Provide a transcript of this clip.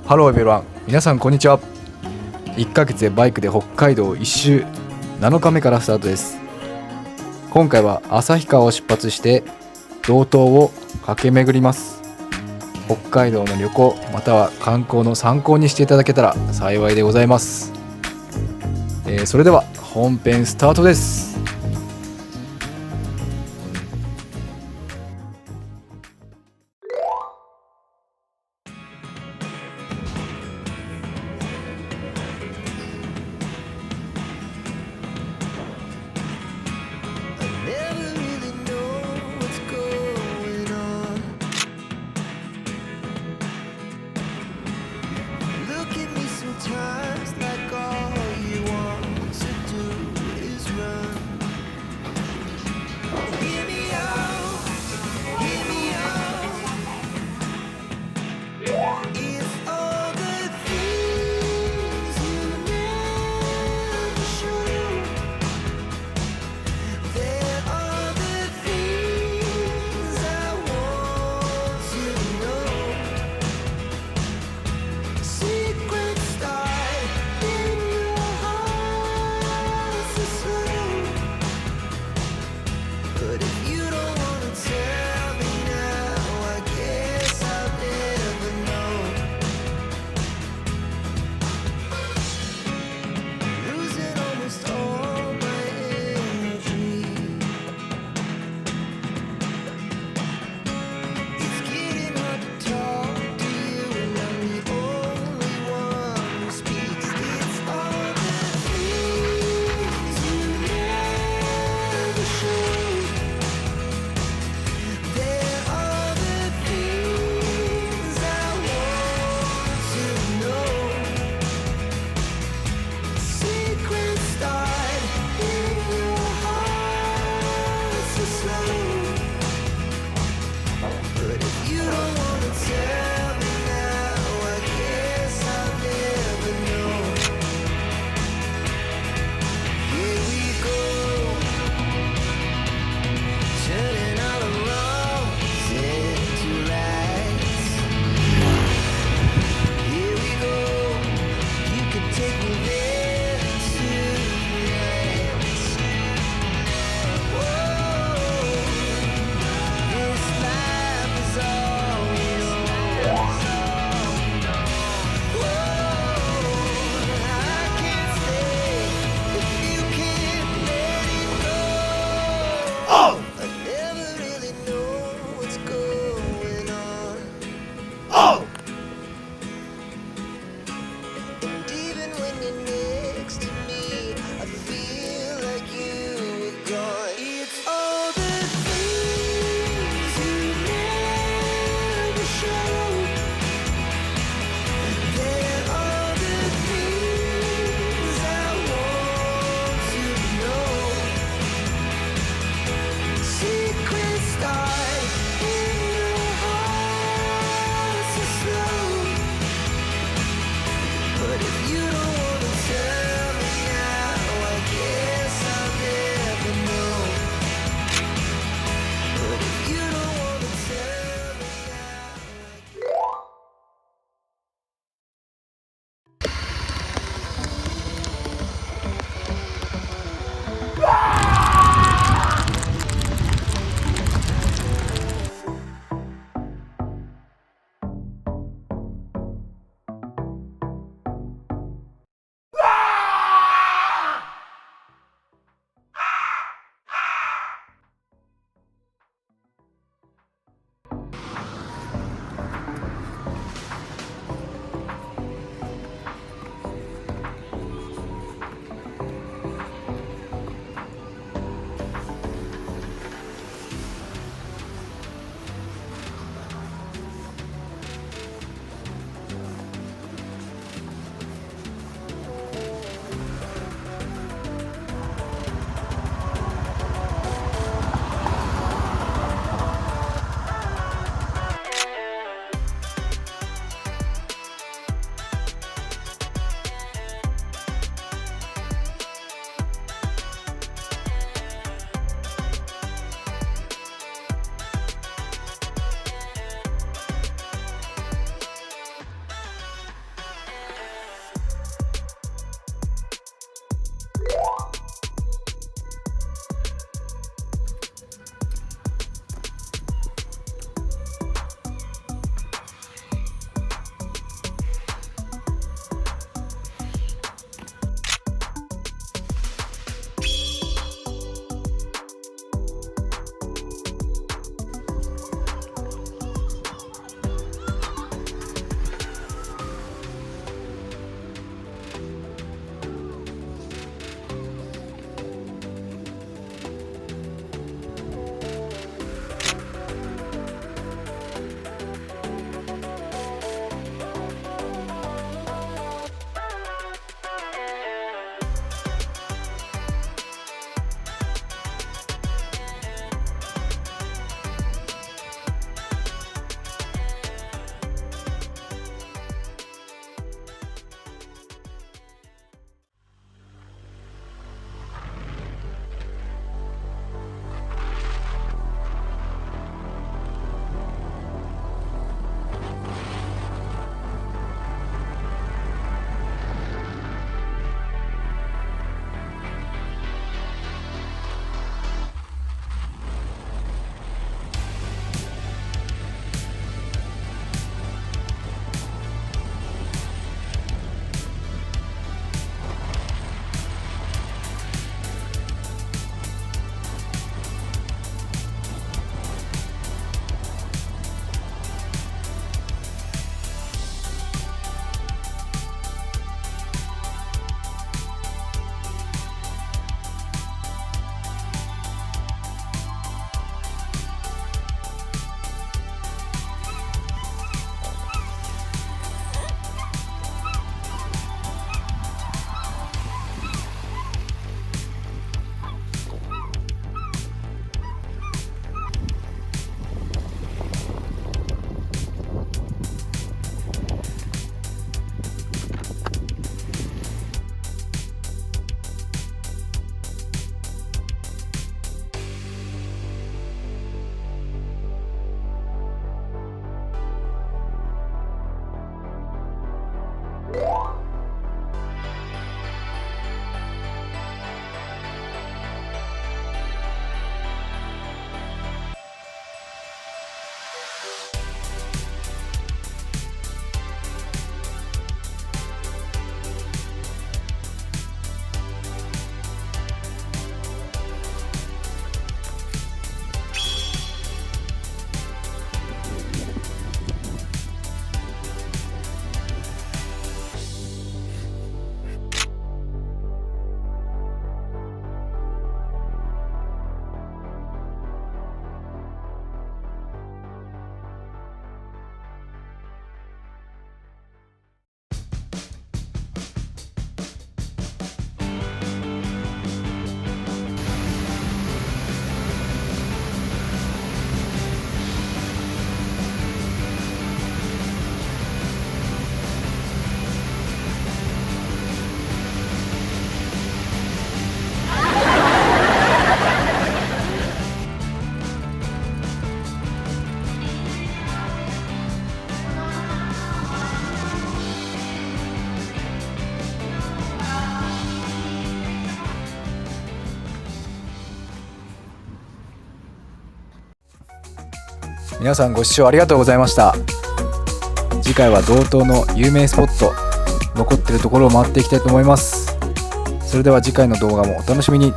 ハローエベロワン、皆さんこんにちは。1ヶ月でバイクで北海道一周7日目からスタートです。今回は旭川を出発して道東を駆け巡ります。北海道の旅行または観光の参考にしていただけたら幸いでございます。それでは本編スタートです。皆さんご視聴ありがとうございました。次回は道東の有名スポット、残ってるところを回っていきたいと思います。それでは次回の動画もお楽しみに。